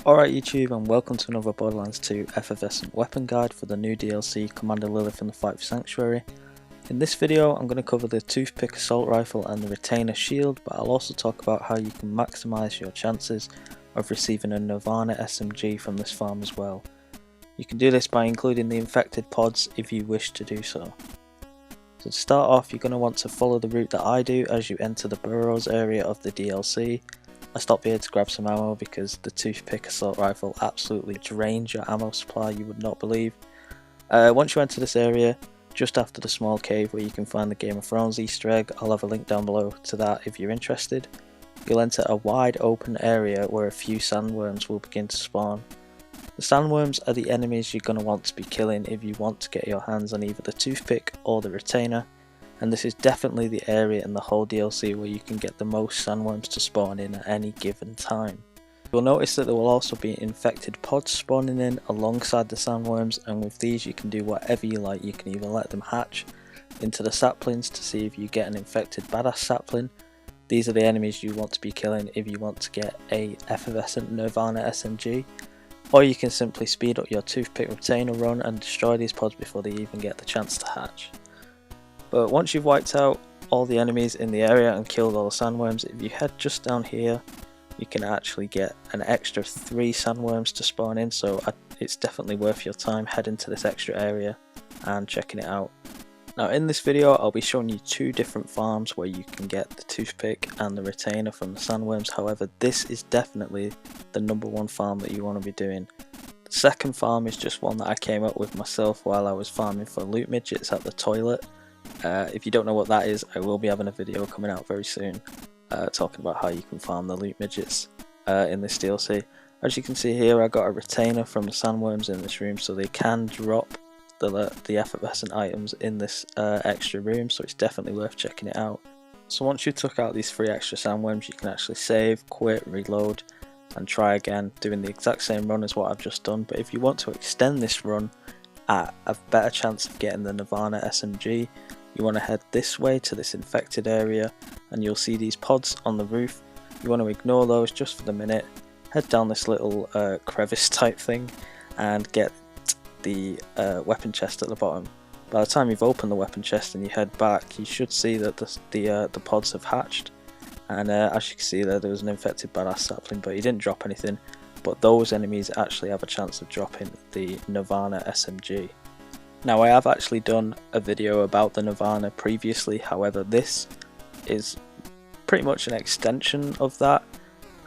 Alright YouTube, and welcome to another Borderlands 2 Effervescent Weapon Guide for the new DLC Commander Lilith and the Fight for Sanctuary. In this video I'm going to cover the Toothpick Assault Rifle and the Retainer Shield, but I'll also talk about how you can maximise your chances of receiving a Nirvana SMG from this farm as well. You can do this by including the infected pods if you wish to do so. So to start off, you're going to want to follow the route that I do as you enter the Burrows area of the DLC. I stopped here to grab some ammo because the Toothpick Assault Rifle absolutely drains your ammo supply, you would not believe. Once you enter this area, just after the small cave where you can find the Game of Thrones Easter egg, I'll have a link down below to that if you're interested. You'll enter a wide open area where a few sandworms will begin to spawn. The sandworms are the enemies you're going to want to be killing if you want to get your hands on either the Toothpick or the Retainer. And this is definitely the area in the whole DLC where you can get the most sandworms to spawn in at any given time. You'll notice that there will also be infected pods spawning in alongside the sandworms, and with these you can do whatever you like. You can either let them hatch into the saplings to see if you get an infected badass sapling. These are the enemies you want to be killing if you want to get a effervescent Nirvana SMG, or you can simply speed up your Toothpick Retainer run and destroy these pods before they even get the chance to hatch. But once you've wiped out all the enemies in the area and killed all the sandworms, if you head just down here, you can actually get an extra 3 sandworms to spawn in, so it's definitely worth your time heading to this extra area and checking it out. Now in this video I'll be showing you 2 different farms where you can get the Toothpick and the Retainer from the sandworms. However, this is definitely the #1 farm that you want to be doing. The second farm is just one that I came up with myself while I was farming for loot midgets at the toilet. If you don't know what that is, I will be having a video coming out very soon talking about how you can farm the loot midgets in this DLC. As you can see here, I got a retainer from the sandworms in this room, so they can drop the effervescent items in this extra room, so it's definitely worth checking it out. So once you took out these 3 extra sandworms, you can actually save, quit, reload and try again, doing the exact same run as what I've just done. But if you want to extend this run at a better chance of getting the Nirvana SMG, you want to head this way to this infected area, and you'll see these pods on the roof. You want to ignore those just for the minute, head down this little crevice type thing and get the weapon chest at the bottom. By the time you've opened the weapon chest and you head back, you should see that the pods have hatched, and as you can see there was an infected badass sapling, but he didn't drop anything. But those enemies actually have a chance of dropping the Nirvana SMG. Now I have actually done a video about the Nirvana previously, however this is pretty much an extension of that.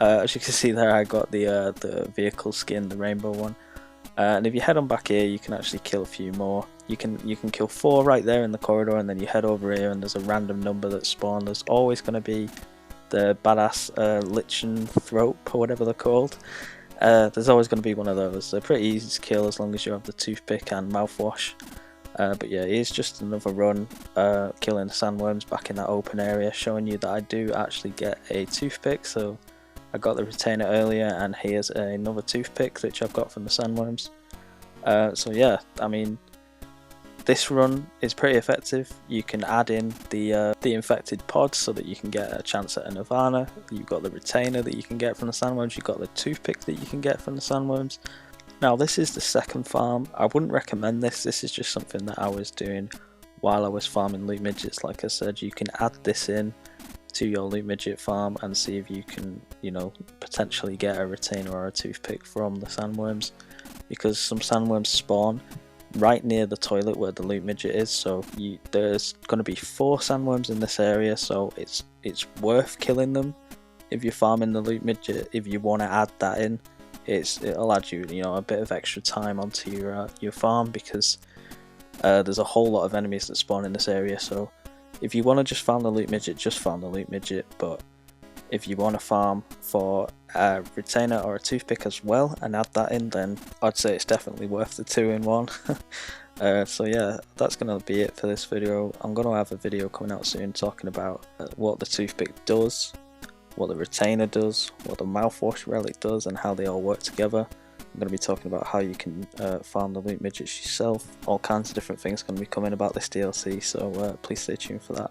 As you can see there, I got the vehicle skin, the rainbow one, and if you head on back here you can actually kill a few more. You can kill 4 right there in the corridor, and then you head over here and there's a random number that spawn. There's always going to be the badass lichen throat or whatever they're called. There's always going to be one of those. They're pretty easy to kill as long as you have the Toothpick and Mouthwash. But yeah, it's just another run killing the sandworms back in that open area, showing you that I do actually get a Toothpick. So I got the Retainer earlier, and here's another Toothpick which I've got from the sandworms. So yeah, I mean, this run is pretty effective. You can add in the infected pods so that you can get a chance at a Nirvana. You've got the Retainer that you can get from the sandworms. You've got the Toothpick that you can get from the sandworms. Now this is the second farm. I wouldn't recommend this. This is just something that I was doing while I was farming loot midgets. Like I said, you can add this in to your loot midget farm and see if you can, you know, potentially get a Retainer or a Toothpick from the sandworms, because some sandworms spawn right near the toilet where the loot midget is. So there's going to be 4 sandworms in this area, so it's worth killing them if you're farming the loot midget. If you want to add that in, it'll add you know, a bit of extra time onto your farm, because there's a whole lot of enemies that spawn in this area. So if you want to just farm the loot midget, just farm the loot midget. But if you want to farm for a Retainer or a Toothpick as well and add that in, then I'd say it's definitely worth the 2-in-1. So yeah, that's going to be it for this video. I'm going to have a video coming out soon talking about what the Toothpick does, what the Retainer does, what the Mouthwash relic does, and how they all work together. I'm going to be talking about how you can farm the loot midgets yourself. All kinds of different things going to be coming about this DLC, so please stay tuned for that.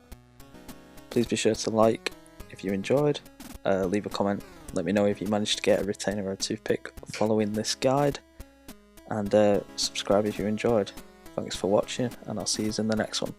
Please be sure to like if you enjoyed, leave a comment Let me know if you managed to get a retainer or a toothpick following this guide, and subscribe if you enjoyed. Thanks for watching, and I'll see you in the next one.